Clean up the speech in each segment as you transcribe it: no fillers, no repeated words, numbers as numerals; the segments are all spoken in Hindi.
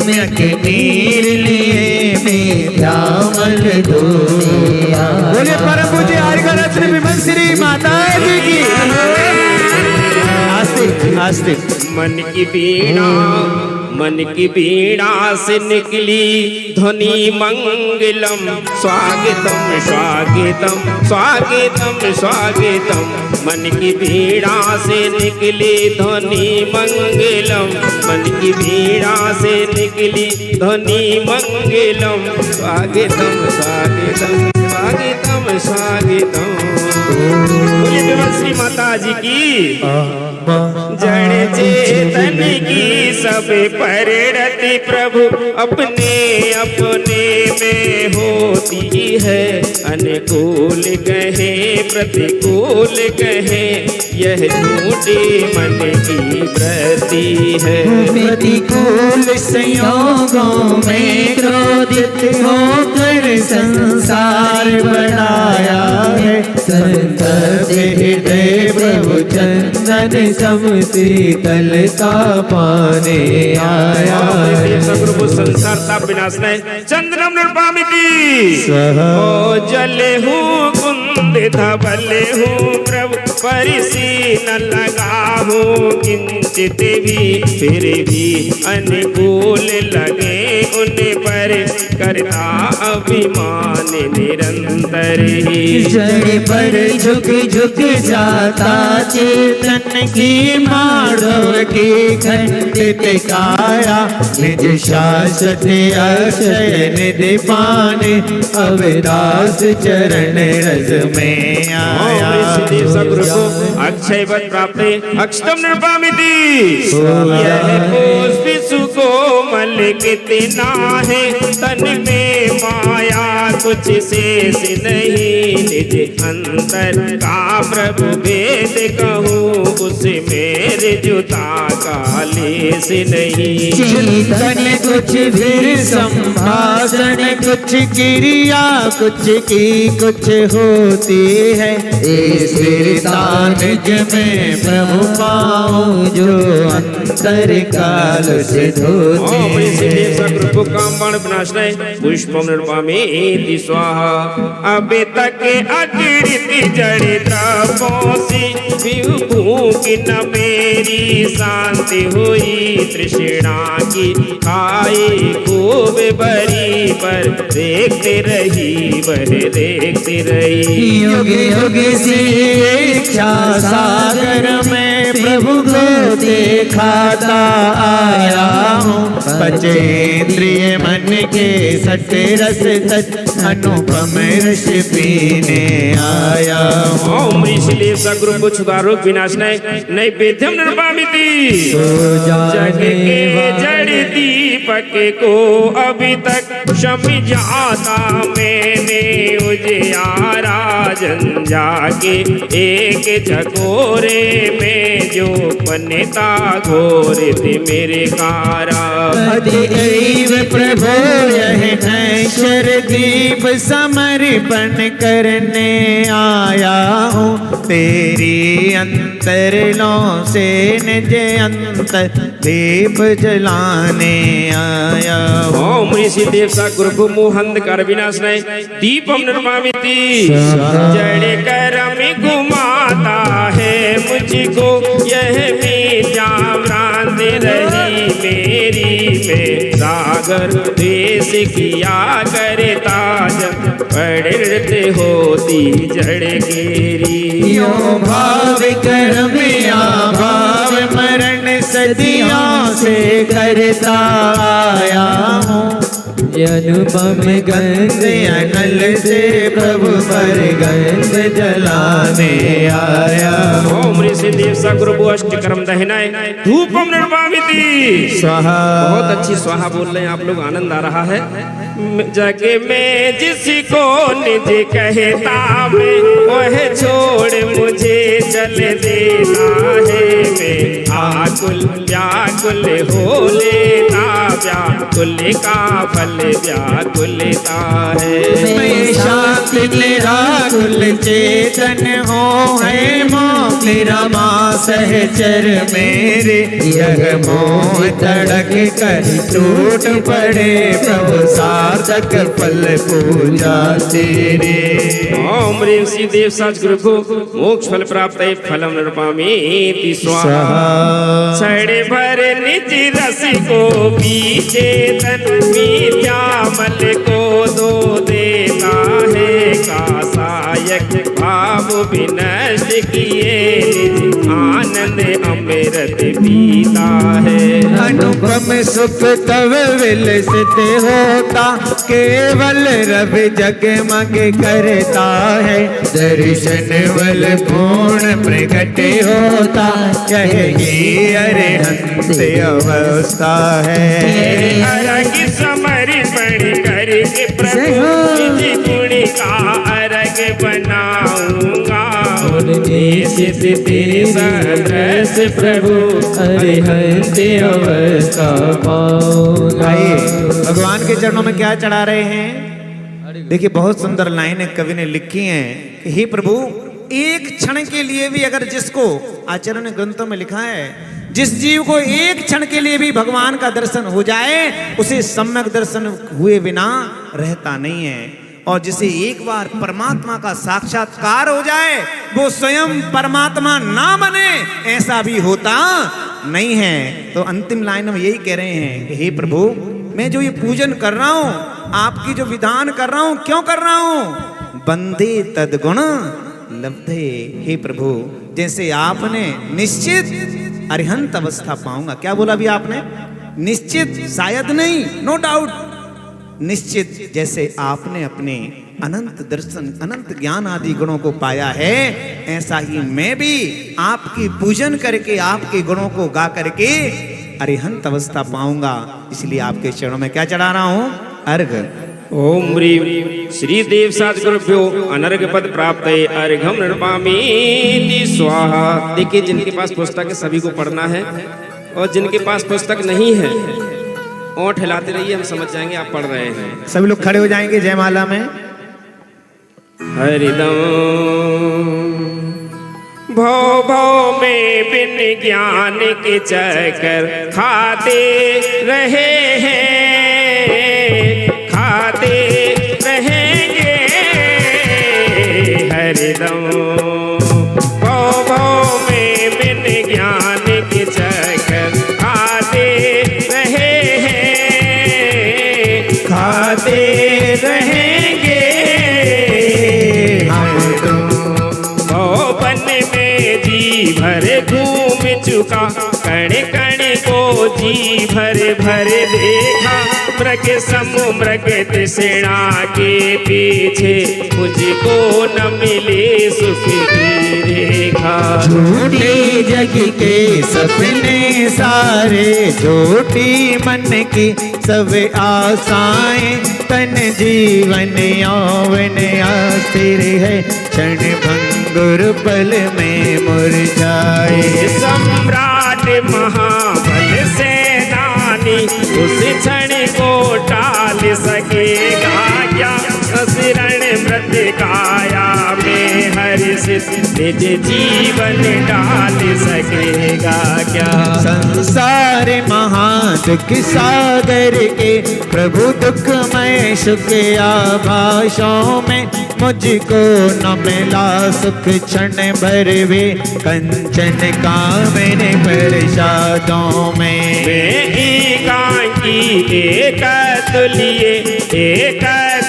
सम्यक नीर लिए मिथ्यामल धोया। बोले परम पूज्य हरिहर रत्न विमल श्री माता जी की। आस्ते आस्ते। मन की बीणा से निकली ध्वनि मंगलम, स्वागतम स्वागतम स्वागतम स्वागतम। मन की बीणा से निकली ध्वनि मंगलम, मन की बीणा से निकली ध्वनि मंगलम, स्वागतम स्वागतम स्वागतम स्वागतम। बोलिए विमल श्री माता जी की। जड़ चेतन की सब परिणति प्रभु अपने अपने में होती है। अनुकूल कहे प्रतिकूल कहे यह झूठे मन की वृत्ति है। प्रतिकूल संयोगों में क्रोधित होकर संसार बनाया है। संतत हृदय प्रभु चंदन सम शीतलता पाने आया है। सगुरु संसार ताप विनाश नहीं चंद्रम निर्पामिति। ओ जले हूँ कुंद धबले हूँ प्रभु परिसी न लगा हूँ किंचित भी, फिर भी अनुकूल लगे उन पर करता अभिमान निरंतर ही। जड़ पर झुक झुक जाता चेतन की माधव की खंडित काया। निज शाश्वत अक्षय निधि पाने अविदास चरण रस में आया। सगुरु को अक्षय वत प्राप्त अक्षतम निर्पामिति। यह पुष्प सुकोमल कितना है तन में माया कुछ शेष नहीं। निज अंतर का प्रभु भेद कहूँ उसमें जुता का लेस नहीं। चिंतन कुछ फिर संभाषण कुछ क्रिया कुछ की कुछ होती है। स्थिरता निज में प्रभु पाऊं जो अंतर काल से धोते। सगुरु कामबाण विनाशनाय पुष्पम निर्वामेति स्वाहा। अबे तक अकृत जड़ तपों से भूख न मेरी शांति हुई। तृष्णा की खाए खूब बरी पर देखते रही वह देखते रही। युग युग से इच्छा सागर में प्रभु को दिखाता आया हूँ। पंचेंद्रिय मन के सत रस तत् अनुपम रस पीने आया हूँ। ओम इसलिए सगुरु कुछ दारुक विनाशनाय नैवेद्यम निर्वामिति। जग के जड़ दीपक को अभी तक समझाता मैंने उजियारा। जन जाके एक झकोरे में जो पन्नेता घोरे थे मेरे कारा। अधिदैव प्रभो यह नैश्वर दीप समर्पण करने आया हूँ। तेरी अंतरलों से निज अंतर दीप जलाने आया हूँ। ओम ऋषि देव सा गुरु मोहन कर विनाशनाय दीपम निर्मामिति। जड़ कर्म घुमाता है मुझको यह मीठा भ्रांत रही मेरी में। सागर देश किया करता जब पड़ते होती जड़ गेरी। यो भाव कर्म या भाव मरण सदियों से करता आया हूँ। अनुपम गंध अनल से प्रभु पर गंध जलाने आया। ओम ऋषि देव सा गुरु अष्टकर्म दहनाय धूपम निर्वामिति। स्वाहा। बहुत अच्छी स्वाहा बोल रहे हैं आप लोग, आनंद आ रहा है। जग में जिसको निज कहता मैं वह छोड़ मुझे चल देना है। मैं आकुल व्याकुल हो लेता व्याकुल का फल व्याकुलता है। मैं शांत निराकुल चेतन हो है मोह रमा सहचर मेरे, यह मोह तड़क कर टूट पड़े प्रभु सार्थक फल पूजा तेरे। ओम ह्रीं श्री देव साच गुरु मोक्ष फल प्राप्त फलम नृपामीति स्वाहा। छड़ भर निज रस को पीछे तन मिथ्या मल को दो देता है, कासायक भाव विनष्ट किए निज आनंद अमृत पीता है। अनुपम सुख तव विलसित होता, केवल रवि जगमग करता है, दर्शन बल पूर्ण प्रकट होता, यही अरिहंत अवस्था है। अर्घ समर्पण करके प्रभु निज गुण का अर्घ बनाऊंगा, तेरे सरस प्रभु अरिहंत अवस्था पाऊंगा। भगवान के चरणों में क्या चढ़ा रहे हैं? देखिए बहुत सुंदर लाइनें कवि ने लिखी हैं कि हे प्रभु, एक क्षण के लिए भी अगर जिसको आचार्य ने ग्रंथों में लिखा है, जिस जीव को एक क्षण के लिए भी भगवान का दर्शन हो जाए, उसे सम्यक दर्शन हुए बिना रहता नहीं है। और जिसे एक बार परमात्मा का साक्षात्कार हो जाए, वो स्वयं परमात्मा ना बने, ऐसा भी होता नहीं है। तो अंतिम लाइन में यही कह रहे हैं कि हे प्रभु, मैं जो ये पूजन कर रहा हूं, आपकी जो विधान कर रहा हूं, क्यों कर रहा हूं? बंदे तदगुण लब्धे। हे प्रभु, जैसे आपने निश्चित अरिहंत अवस्था पाऊंगा। क्या बोला अभी आपने? निश्चित, शायद नहीं, नो डाउट, निश्चित। जैसे आपने अपने अनंत दर्शन, अनंत ज्ञान आदि गुणों को पाया है, ऐसा ही मैं भी आपकी पूजन करके, आपके गुणों को गा करके अरिहंत अवस्था पाऊंगा। इसलिए आपके चरणों में क्या चढ़ा रहा हूं? अर्घ। ओम ह्रीं श्री देव साच गुरुभ्यो अनर्घ पद प्राप्त अर्घम नृपामीति स्वाहा। देखिए, जिनके पास पुस्तक है सभी को पढ़ना है, और जिनके पास पुस्तक नहीं है ओंठ हिलाते रहिए, हम समझ जाएंगे आप पढ़ रहे हैं। सभी लोग खड़े हो जाएंगे जयमाला में। हरिदम भव भव में बिन ज्ञान के चक्कर खाते रहे हैं, खाते रहेंगे हरिदम। भव भव में बिन ज्ञान के चक्कर खाते रहे हैं, खाते रहेंगे हम तो। वन में जी भर घूम चुका, कण कण को जी भर भर देखा, मृग सम मृग तृष्णा के पीछे मुझको न मिले सुख की रेखा। झूठे जग के सपने सारे, झूठी मन की सब आशाएं, तन जीवन यौवन अस्थिर है, क्षण भंगुर पल में मुरझाए। सम्राट महाबल सेनानी उस क्षण को टाल सकेगा क्या? शरण मृत काया में हर्षित निज जीवन डाल सकेगा क्या? संसार महादुख सागर के प्रभु दुखमय सुख आभासों में, मुझको न मिला सुख क्षण भर वे, कंचन कामने प्रसादों में। एकांकी एक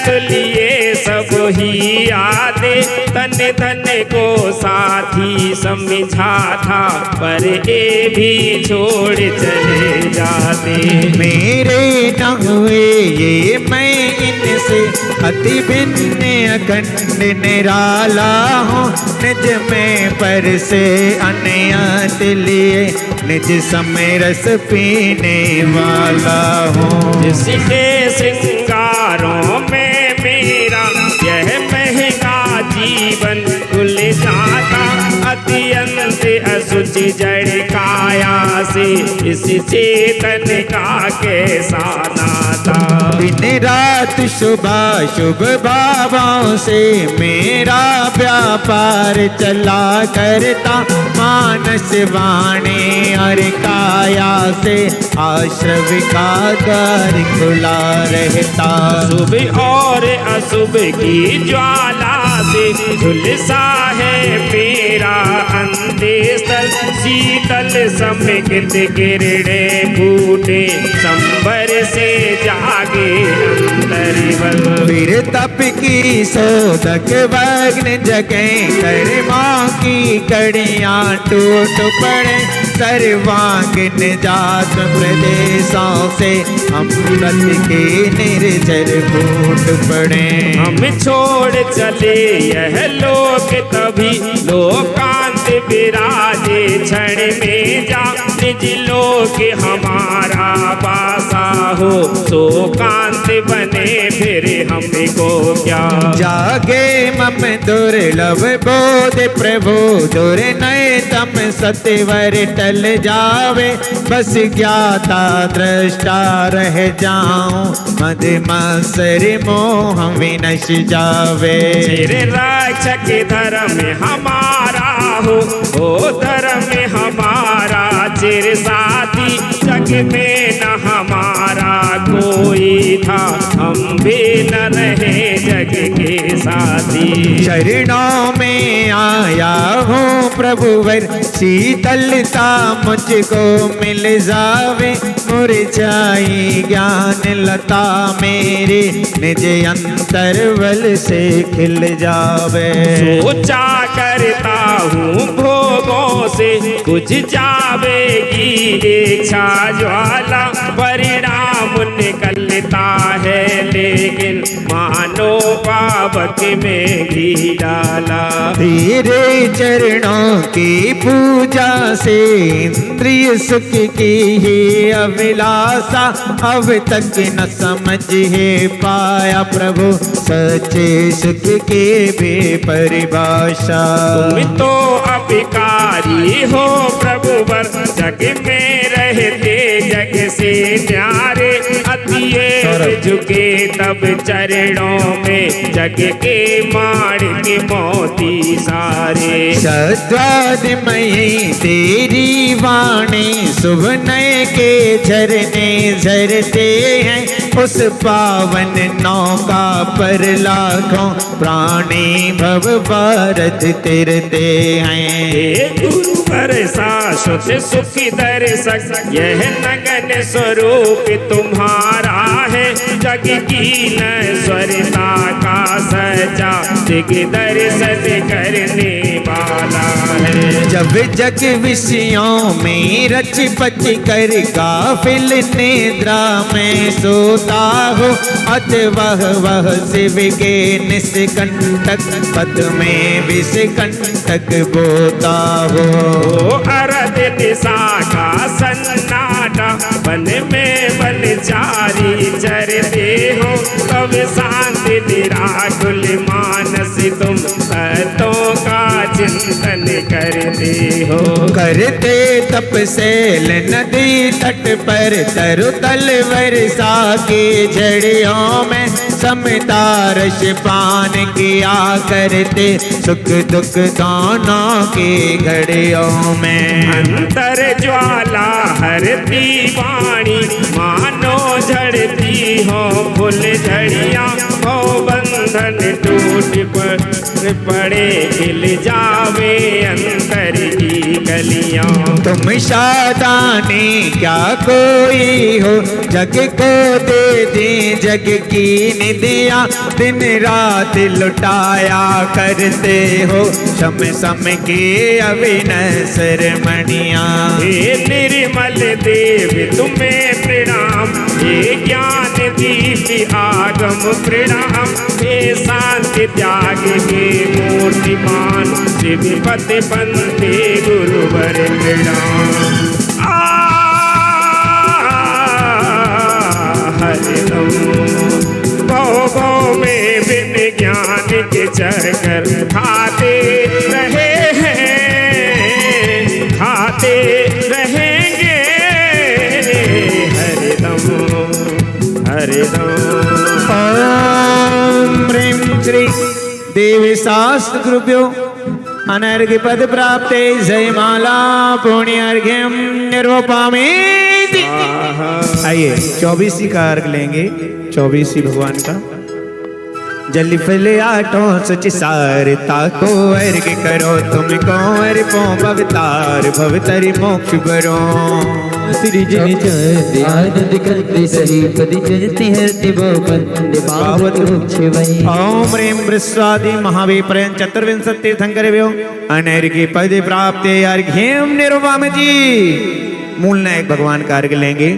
तुलिए सब ही आदे, तन तन को साथी समझा था, पर ये भी छोड़ चले जाते। मेरे न हुए ये मैं इनसे अति भिन्न अखंड निराला हूँ, निज में पर से अनयत लिए, निज समय रस पीने वाला हूँ। जिसके श्रृंगारों में मेरा यह महंगा जीवन खुल जाता, अत्यंत असुचि जड़ काया से इस चेतन का कैसा नाता। दिन रात शुभ भावों से मेरा व्यापार चला करता, मानस वाणी और काया से आश्रव का द्वार खुला रहता। शुभ और अशुभ की ज्वाला से झुलसा है मेरा अंतस्थल, शीतल समित किरणें फूटे संबर से जागे अंतर्बल। फिर तप की सोदक वग्न जगे, कर्मा की कड़ियां टूट पड़े, सर्वांगीण जात प्रदेशों से अमृत के निर्जर फूट पड़े। हम छोड़ चले यह लोक तभी, लोकांत विराजे क्षण में जा, निज लोक हमारा पासा हो, शोकांत बने फिर हमको क्या। जागे मम दुर्लभ बोध प्रभु, दुर्नय तम सत्यवर टल जावे, बस ज्ञाता दृष्टा रह जाऊं, मद मासर मोह विनश जावे। चिर रक्षक धर्म हमारा हो, ओ धर्म हमारा चिर साथी, जग में न हमारा कोई था, हम भी न रहे जग के साथी। शरणों में आया हूँ प्रभुवर, शीतलता मुझको मिल जावे, मुरझाई ज्ञान लता मेरे, निज अंतर्वल से खिल जावे। सोचा करता हूँ भोगों से कुछ जावेगी इच्छा ज्वाला, परिणाम निकलता है लेकिन मानो पावक में घी डाला। तेरे चरणों की पूजा से इंद्रिय सुख की ही अभिलाषा, अब तक न समझ है पाया प्रभु, सच्चे सुख के भी परिभाषा। तुम तो अभिकारी हो प्रभुवर, जग में रहते जग से न्यारे, अतिए झुके तब चरणों में, जग के माड़ के मोती सारे। सद्वादमयी तेरी वाणी, शुभ नय के झरने झरते हैं, उस पावन नौका पर लाखों प्राणी भव भारत तिरते हैं। हे गुरु बरसा शुद्ध सुखी दर्शक, यह नगन स्वरूप तुम्हारा है, जग की नश्वरता का सजा दिग दर्शन करने वाला है। जब जग विषयों में रच पच कर गाफिल निद्रा में सोता हो, अत वह शिव के निष्कंटक पद में विषकंटक बोता हो। अरद दिशा का सन्नाटा, वन में वनचारी चरते हो, तब शांत निराकुल मानस तुम तत्वों का चिंतन करते हो। करते तपसेल नदी तट पर, तरुतल वर्षा के झड़ियों में, समतारस पान किया करते, सुख दुख दोनों की घड़ियों में। अंतर ज्वाला हरती वाणी, मानो झड़ती हो फुल झड़ियाँ, हो बंधन टूट पड़े, खिल जावे अंतर की कलियाँ। तुम शादानी क्या कोई हो, जग को दे दी जग की निदिया, दिन रात लुटाया करते हो, सम सम के अविनसर मणियाँ। हे निर्मल देव तुम्हें प्रणाम, हे ज्ञान दीप आगम प्रणाम, हे शांति त्याग के मूर्तिमान, शिवपति बंदे गुरुवर प्रणाम। हरिदम भव में बिन ज्ञान के चक्कर खाते रहे हैं, खाते रहेंगे हरिदम हरिदम। श्री देवी शास्त्र गुरुभ्यो अनर्घ्य पद प्राप्ते जय माला पुण्य अर्घ्यम निर्वपामे। आइए 24 का अर्घ लेंगे, 24 भगवान का। जल फल आठो सच सारता को अर्घ करो तुमको अर्पो भवतार भवतरि मोक्ष बरो। सृजन चंद आनंद कंद सही पद जयति हरति बंद पावत मोक्ष वै। ओम ह्रीं वृस्वादि महावीपर्यं चतुर्विंशति तीर्थंकरभ्यो अनर्घ्य पद प्राप्ते अर्घ्यं निर्वामति। मूल नायक भगवान का अर्घ लेंगे।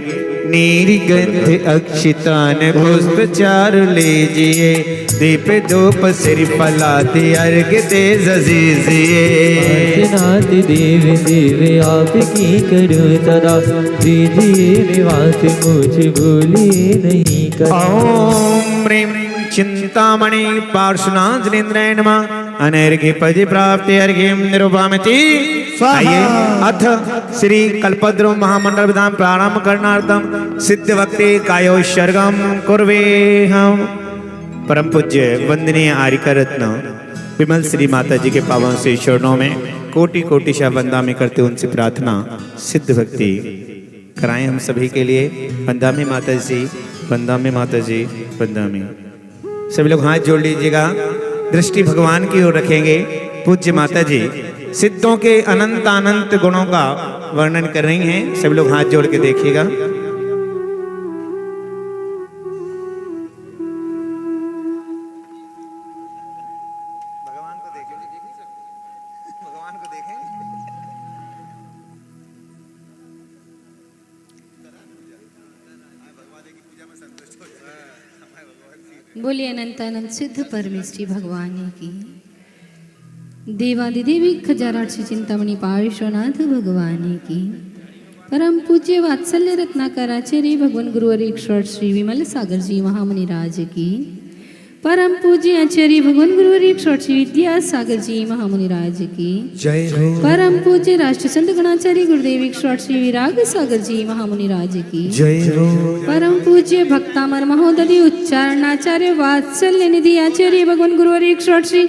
नीरिगंध अक्षितान पुष्प चार लीजिए दीप धूप सिर फलाते अर्घ तेज दीजिए। नाथ देव देव आपकी करो सदा दीजिए निवास मुझ भूले नहीं कर। ओम ह्रीं चिंतामणि पार्श्वनाथनेन्द्राय नमः अनर्घ्य पद प्राप्ति अर्घ्यं निरूपयामि। आइए अथ श्री कल्पद्रुम महामंडल विधान प्रारंभ करणार्थम सिद्ध भक्ति कायोत्सर्गम कुर्वे हम। परम पूज्य वंदनीय आर्यका रत्न विमल श्री माता जी के पावन से चरणों में कोटि कोटि शा वंदा में करते उनसे प्रार्थना सिद्ध भक्ति कराएं हम सभी के लिए। वंदा में माता जी, वंदा में माता जी, वंदा में। सभी लोग हाथ जोड़ लीजिएगा, दृष्टि भगवान की ओर रखेंगे। पूज्य माता जी सिद्धों के अनंत अनंत गुणों का वर्णन कर रही हैं। सभी लोग हाथ जोड़ के देखिएगा। भगवान को देखेंगे, भगवान को देखेंगे। बोलिए अनंत अनंत सिद्ध परमेश्वरी भगवान की। देवादिदेवी खजाराक्षी चिंतामणि पार्श्वनाथ भगवान की। परम पूज्य वात्सल्य रत्नाकराचार्य भगवान गुरुवर ईश्वर श्री विमल सागर जी महामुनि राज की। परम पूज्य आचार्य भगवान गुरुवर ईश्वर श्री विद्यासागर जी महामुनि राज की। जय हो। परम पूज्य राष्ट्र संत गणाचार्य गुरुदेव ईश्वर श्री विराग सागर जी महामुनि राज की। जय हो। परम पूज्य भक्तामर महोदय उच्चारणाचार्य वात्सल्य निधि आचार्य भगवान गुरुवर ईश्वर श्री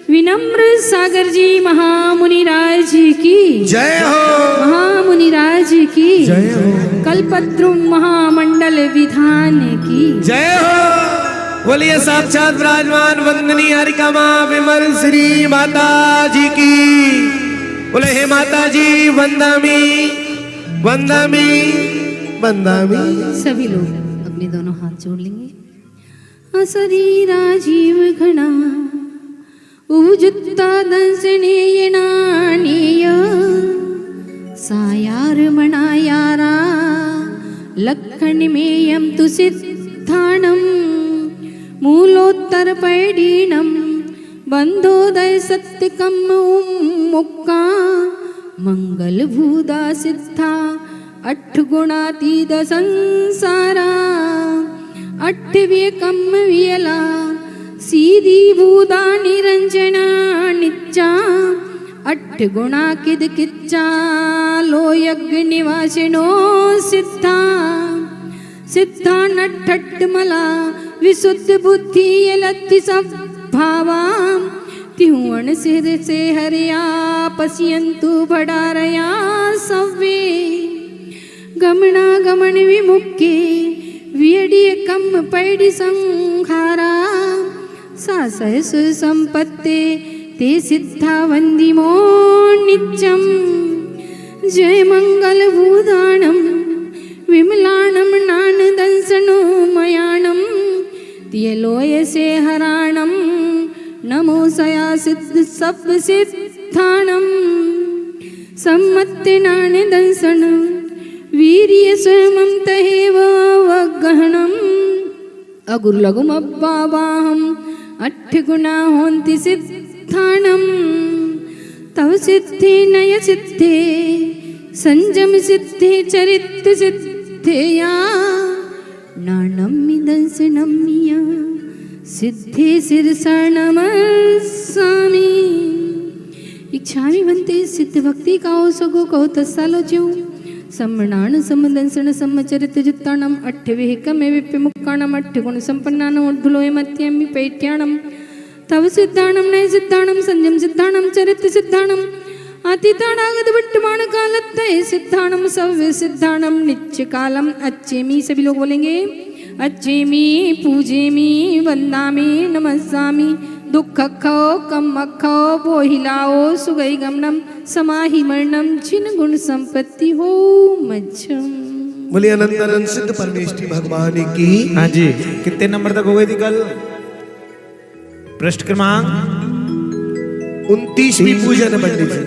विनम्र सागर जी महामुनि राज की। जय हो। महामुनि राज की। जय हो। कल्पद्रुम महामंडल विधान की। जय हो। बोलिए साक्षात विराजमान वंदनीय हरिका मां विमल श्री माता जी की। बोले हे माता जी वंदामी वंदामी वंदामी। सभी लोग अपने दोनों हाथ जोड़ लेंगे। असरी राजीव घना उजुत्ता दंसनीय नाणीय सायार मणायारा लखनमेयं तु सिद्धाणं मूलोत्तर पैडीणं बंधोदय सत्यकम मुक्का मंगलभूदा सिद्धा अट्ठगुणातीत संसारा अट्ठव्यकम वियला सीधी भूदा निरंजना निच्चा अट्ठगुणा किद किच्चा लो यज्ञ निवासिनो सिद्धा सिद्धा नट्ठट्टमला विशुद्ध बुद्धि यलत्ति सब भावा तिहुवन सिर से हरिया पश्यन्तु भडारया सव्वे गमना गमन विमुक्के वियडिय कम पैडि संहारा सासहस संपत्ते ते सिद्धा वंदिमो नित्यं जय मंगल भूदानं विमलानं नानदंसनो मयानं तियलोय से हराणं नमो सया सिद्ध सब सिद्धानं सम्मत्ते नानदंसन वीर्य स्वयं तहेव वगहनम् अगुरुलघुम अब्बावाहम् अट्ठगुणा होन्ति सिद्धाणं तव सिद्धे नय सिद्धे संजम सिद्धे चरित सिद्धेया नानम्मि दंसनम्य सिद्धे शिरसा नमस्सामि इच्छामि भन्ते सिद्ध भक्ति काओ सगो कहो तस्सालोच्यौ सम्मणान समदंसन सम्मचरित जुत्ताणम अट्ठविहिकमे विप्यमुक्काणम अट्ठगुण संपन्नानम उद्भुलोय मत्यमि पैट्याणम तव सिद्धाणम नय सिद्धाणम संयम सिद्धाणम चरित्र सिद्धाणम अतीतानागत वर्तमान कालत्तय सिद्धाणम सव्य सिद्धाणम नित्य कालम अच्छेमी। सभी लोग बोलेंगे अच्छेमी पूजेमी वंदामी नमस्सामी दुख खो कम खो बोहिलाओ सुगई गमनम समाहि मरणम जिन गुण संपत्ति हो मच्छम। बोले अनंत अनंत सिद्ध परमेष्ठी भगवान की। हाँ जी, कितने नंबर तक हो गई थी कल? पृष्ठ क्रमांक 29वीं पूजन पंडित जी।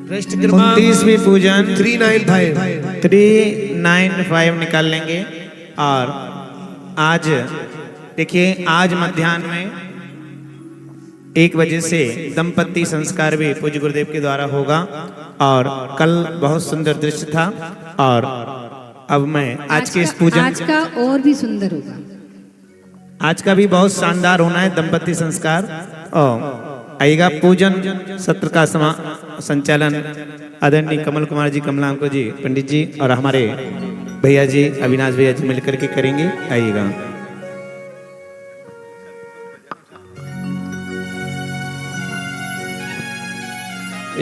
पृष्ठ क्रमांक 29वीं पूजन 395 निकाल लेंगे। और आज देखिए, आज मध्याह्न में 1 बजे से दंपति संस्कार भी पूज्य गुरुदेव के द्वारा होगा। और कल बहुत सुंदर दृश्य था। और अब मैं आज के इस पूजन, आज का और भी सुंदर होगा। आज का भी बहुत शानदार होना है दंपति संस्कार। और आइएगा, पूजन सत्र का संचालन आदरणीय कमल कुमार जी, कमलांको जी, पंडित जी और हमारे भैया जी अविनाश भैया जी मिलकर के करेंगे। आइएगा।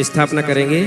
स्थापना करेंगे।